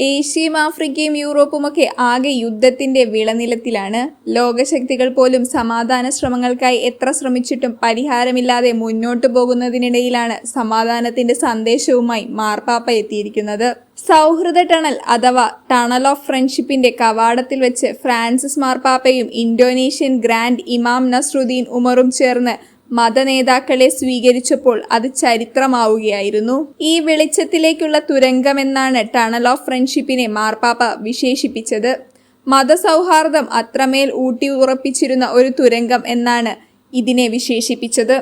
ഏഷ്യയും ആഫ്രിക്കയും യൂറോപ്പുമൊക്കെ ആകെ യുദ്ധത്തിന്റെ വിളനിലത്തിലാണ്. ലോകശക്തികൾ പോലും സമാധാന ശ്രമങ്ങൾക്കായി എത്ര ശ്രമിച്ചിട്ടും പരിഹാരമില്ലാതെ മുന്നോട്ടു പോകുന്നതിനിടയിലാണ് സമാധാനത്തിന്റെ സന്ദേശവുമായി മാർപ്പാപ്പ എത്തിയിരിക്കുന്നത്. സൗഹൃദ ടണൽ അഥവാ ടണൽ ഓഫ് ഫ്രണ്ട്ഷിപ്പിന്റെ കവാടത്തിൽ വെച്ച് ഫ്രാൻസിസ് മാർപ്പാപ്പയും ഇന്തോനേഷ്യൻ ഗ്രാൻഡ് ഇമാം നസ്രുദ്ദീൻ ഉമറും ചേർന്ന് മതനേതാക്കളെ സ്വീകരിച്ചപ്പോൾ അത് ചരിത്രമാവുകയായിരുന്നു. ഈ വെളിച്ചത്തിലേക്കുള്ള തുരങ്കമെന്നാണ് ടണൽ ഓഫ് ഫ്രണ്ട്ഷിപ്പിനെ മാർപ്പാപ്പ വിശേഷിപ്പിച്ചത്. മതസൗഹാർദ്ദം അത്രമേൽ ഊട്ടി ഉറപ്പിച്ചിരുന്ന ഒരു തുരങ്കം എന്നാണ് ഇതിനെ വിശേഷിപ്പിച്ചത്.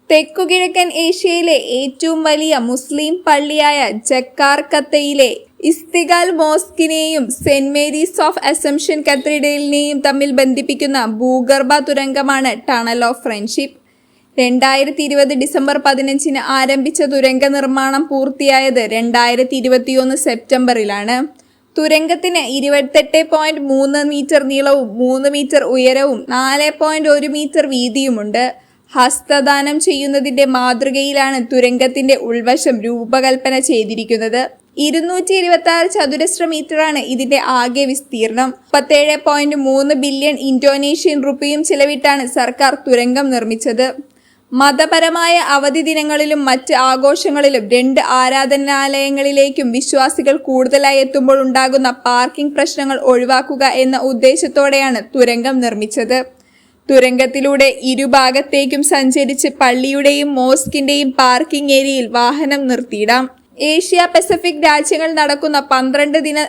തെക്കുകിഴക്കൻ ഏഷ്യയിലെ ഏറ്റവും വലിയ മുസ്ലിം പള്ളിയായ ജക്കാർത്തയിലെ ഇസ്തിഖാൽ മോസ്കിനെയും സെന്റ് മേരീസ് ഓഫ് അസംഷൻ കത്തീഡ്രലിനെയും തമ്മിൽ ബന്ധിപ്പിക്കുന്ന ഭൂഗർഭ തുരങ്കമാണ് ടണൽ ഓഫ് ഫ്രണ്ട്ഷിപ്പ്. 2020 ഡിസംബർ 15 ആരംഭിച്ച തുരങ്ക നിർമ്മാണം പൂർത്തിയായത് 2021 സെപ്റ്റംബറിലാണ്. തുരങ്കത്തിന് 28.3 മീറ്റർ നീളവും 3 മീറ്റർ ഉയരവും 4.1 മീറ്റർ വീതിയുമുണ്ട്. ഹസ്തദാനം ചെയ്യുന്നതിന്റെ മാതൃകയിലാണ് തുരങ്കത്തിന്റെ ഉൾവശം രൂപകൽപ്പന ചെയ്തിരിക്കുന്നത്. 226 ചതുരശ്ര മീറ്ററാണ് ഇതിന്റെ ആകെ വിസ്തീർണം. 37.3 ബില്യൺ ഇന്തോനേഷ്യൻ റുപ്പിയും ചിലവിട്ടാണ് സർക്കാർ തുരങ്കം നിർമ്മിച്ചത്. മതപരമായ അവധി ദിനങ്ങളിലും മറ്റ് ആഘോഷങ്ങളിലും 2 ആരാധനാലയങ്ങളിലേക്കും വിശ്വാസികൾ കൂടുതലായി എത്തുമ്പോൾ ഉണ്ടാകുന്ന പാർക്കിംഗ് പ്രശ്നങ്ങൾ ഒഴിവാക്കുക എന്ന ഉദ്ദേശത്തോടെയാണ് തുരങ്കം നിർമ്മിച്ചത്. തുരങ്കത്തിലൂടെ ഇരുഭാഗത്തേക്കും സഞ്ചരിച്ച് പള്ളിയുടെയും മോസ്കിന്റെയും പാർക്കിംഗ് ഏരിയയിൽ വാഹനം നിർത്തിയിടാം. ഏഷ്യ പസഫിക് രാജ്യങ്ങൾ നടക്കുന്ന 12 ദിന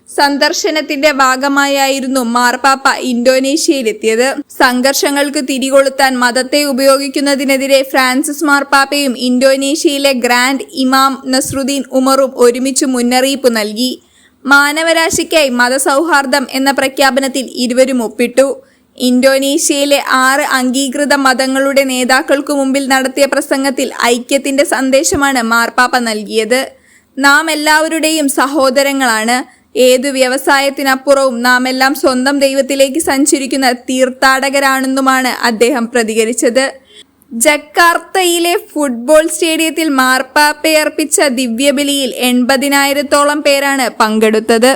സന്ദർശനത്തിന്റെ ഭാഗമായായിരുന്നു മാർപ്പാപ്പ ഇന്തോനേഷ്യയിലെത്തിയത്. സംഘർഷങ്ങൾക്ക് തിരികൊളുത്താൻ മതത്തെ ഉപയോഗിക്കുന്നതിനെതിരെ ഫ്രാൻസിസ് മാർപ്പാപ്പയും ഇന്തോനേഷ്യയിലെ ഗ്രാൻഡ് ഇമാം നസ്രുദ്ദീൻ ഉമറും ഒരുമിച്ച് മുന്നറിയിപ്പ് നൽകി. മാനവരാശിക്കായി മതസൗഹാർദ്ദം എന്ന പ്രഖ്യാപനത്തിൽ ഇരുവരും ഒപ്പിട്ടു. ഇന്തോനേഷ്യയിലെ 6 അംഗീകൃത മതങ്ങളുടെ നേതാക്കൾക്കു മുമ്പിൽ നടത്തിയ പ്രസംഗത്തിൽ ഐക്യത്തിന്റെ സന്ദേശമാണ് മാർപ്പാപ്പ നൽകിയത്. നാം എല്ലാവരുടെയും സഹോദരങ്ങളാണ്. ഏതു വ്യവസായത്തിനപ്പുറവും നാം എല്ലാം സ്വന്തം ദൈവത്തിലേക്ക് സഞ്ചരിക്കുന്ന തീർത്ഥാടകരാണെന്നുമാണ് അദ്ദേഹം പ്രതികരിച്ചത്. ജക്കാർത്തയിലെ ഫുട്ബോൾ സ്റ്റേഡിയത്തിൽ മാർപ്പാപ്പയർപ്പിച്ച ദിവ്യബലിയിൽ 80,000-ഓളം പേരാണ് പങ്കെടുത്തത്.